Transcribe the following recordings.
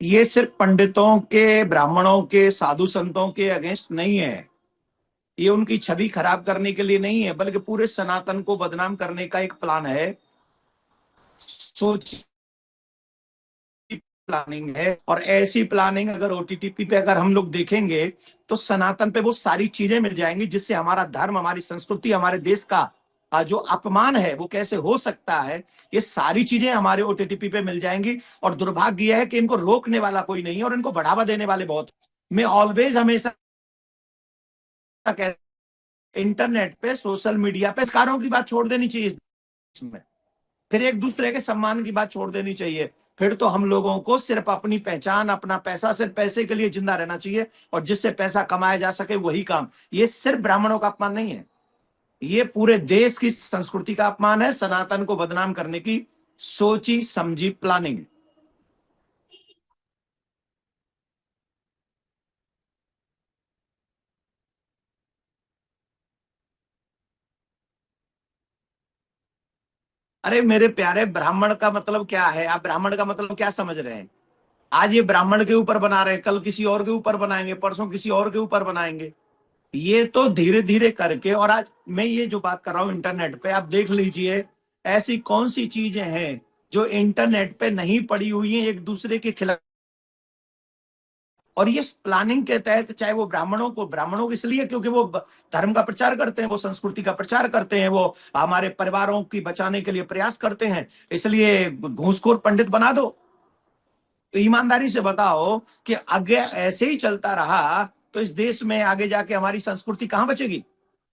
ये सिर्फ पंडितों के, ब्राह्मणों के, साधु संतों के अगेंस्ट नहीं है। ये उनकी छवि खराब करने के लिए नहीं है, बल्कि पूरे सनातन को बदनाम करने का एक प्लान है। सोच प्लानिंग है। और ऐसी प्लानिंग अगर ओटीटीपी पे अगर हम लोग देखेंगे तो सनातन पे वो सारी चीजें मिल जाएंगी जिससे हमारा धर्म, हमारी संस्कृति, हमारे देश का जो अपमान है वो कैसे हो सकता है। ये सारी चीजें हमारे ओटीटीपी पे मिल जाएंगी। और दुर्भाग्य यह है कि इनको रोकने वाला कोई नहीं है और इनको बढ़ावा देने वाले बहुत। मैं ऑलवेज हमेशा कहता, इंटरनेट पे, सोशल मीडिया पे संस्कारों की बात छोड़ देनी चाहिए इसमें। फिर एक दूसरे के सम्मान की बात छोड़ देनी चाहिए। फिर तो हम लोगों को सिर्फ अपनी पहचान, अपना पैसा, सिर्फ पैसे के लिए जिंदा रहना चाहिए और जिससे पैसा कमाया जा सके वही काम। ये सिर्फ ब्राह्मणों का अपमान नहीं है, ये पूरे देश की संस्कृति का अपमान है। सनातन को बदनाम करने की सोची समझी प्लानिंग। अरे मेरे प्यारे, ब्राह्मण का मतलब क्या है? आप ब्राह्मण का मतलब क्या समझ रहे हैं? आज ये ब्राह्मण के ऊपर बना रहे हैं, कल किसी और के ऊपर बनाएंगे, परसों किसी और के ऊपर बनाएंगे। ये तो धीरे धीरे करके, और आज मैं ये जो बात कर रहा हूं इंटरनेट पे, आप देख लीजिए ऐसी कौन सी चीजें हैं जो इंटरनेट पे नहीं पड़ी हुई हैं एक दूसरे के खिलाफ। और ये प्लानिंग के तहत, चाहे वो ब्राह्मणों को इसलिए क्योंकि वो धर्म का प्रचार करते हैं, वो संस्कृति का प्रचार करते हैं, वो हमारे परिवारों की बचाने के लिए प्रयास करते हैं, इसलिए घूसखोर पंडित बना दो। तो ईमानदारी से बताओ कि अगर ऐसे ही चलता रहा तो इस देश में आगे जाके हमारी संस्कृति कहां बचेगी?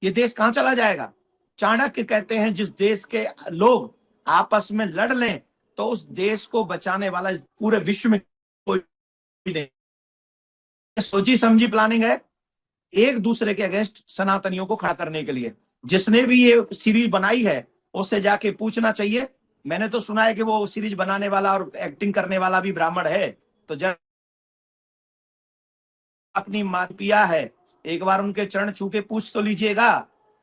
ये देश कहां चला जाएगा? चाणक्य कहते हैं जिस देश के लोग आपस में लड़ लें तो उस देश को बचाने वाला इस पूरे विश्व में कोई नहीं। सोची समझी प्लानिंग है एक दूसरे के अगेंस्ट सनातनियों को खड़ा करने के लिए। जिसने भी ये सीरीज बनाई है उससे जाके पूछना चाहिए। मैंने तो सुना है कि वो सीरीज बनाने वाला और एक्टिंग करने वाला भी ब्राह्मण है। तो जब अपनी मात पिया है, एक बार उनके चरण छू के पूछ तो लीजिएगा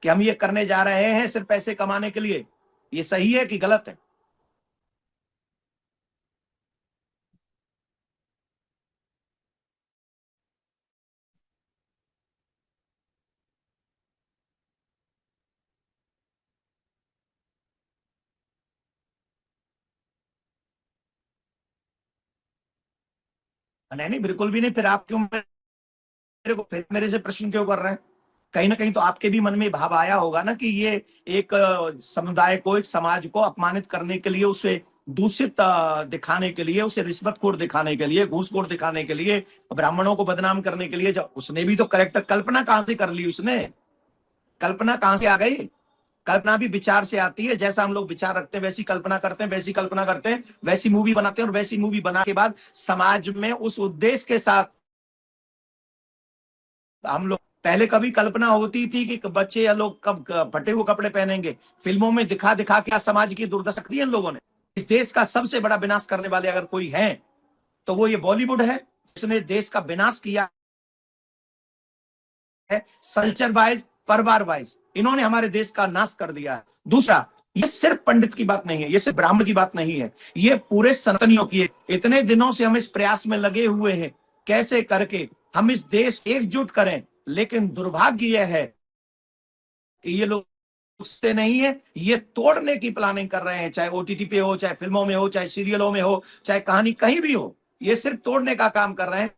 कि हम ये करने जा रहे हैं सिर्फ पैसे कमाने के लिए, ये सही है कि गलत है? नहीं नहीं, बिल्कुल भी नहीं। फिर आप क्यों मेरे को फिर मेरे से प्रश्न क्यों कर रहे हैं? कहीं ना कहीं तो आपके भी मन में भाव आया होगा ना कि ये एक समुदाय को, एक समाज को अपमानित करने के लिए, उसे दूषित दिखाने के लिए, उसे रिश्वतखोर दिखाने के लिए, घूसखोर दिखाने के लिए, ब्राह्मणों को बदनाम करने के लिए, जब उसने भी तो करेक्टर कल्पना कहां से कर ली उसने? कल्पना कहां से आ गई? कल्पना भी विचार से आती है। जैसा हम लोग विचार रखते हैं वैसी कल्पना करते हैं, वैसी कल्पना करते हैं, वैसी मूवी बनाते हैं, और वैसी मूवी बना के बाद समाज में उस उद्देश्य के साथ हम लोग, पहले कभी कल्पना होती थी कि बच्चे या लोग कब फटे हुए कपड़े पहनेंगे? फिल्मों में दिखा दिखा के समाज की दुर्दशा की है इन लोगों ने। इस देश का सबसे बड़ा विनाश करने वाले अगर कोई है तो वो ये बॉलीवुड है। इसने देश का विनाश किया है, कल्चर वाइज, परिवार वाइज इन्होंने हमारे देश का नाश कर दिया है। दूसरा, ये सिर्फ पंडित की बात नहीं है, ये सिर्फ ब्राह्मण की बात नहीं है, ये पूरे सनातनियों की है। इतने दिनों से हम इस प्रयास में लगे हुए हैं कैसे करके हम इस देश एकजुट करें, लेकिन दुर्भाग्य यह है कि ये लोग उससे नहीं है, ये तोड़ने की प्लानिंग कर रहे हैं। चाहे ओटीटी पे हो, चाहे फिल्मों में हो, चाहे सीरियलों में हो, चाहे कहानी कहीं भी हो, ये सिर्फ तोड़ने का काम कर रहे हैं।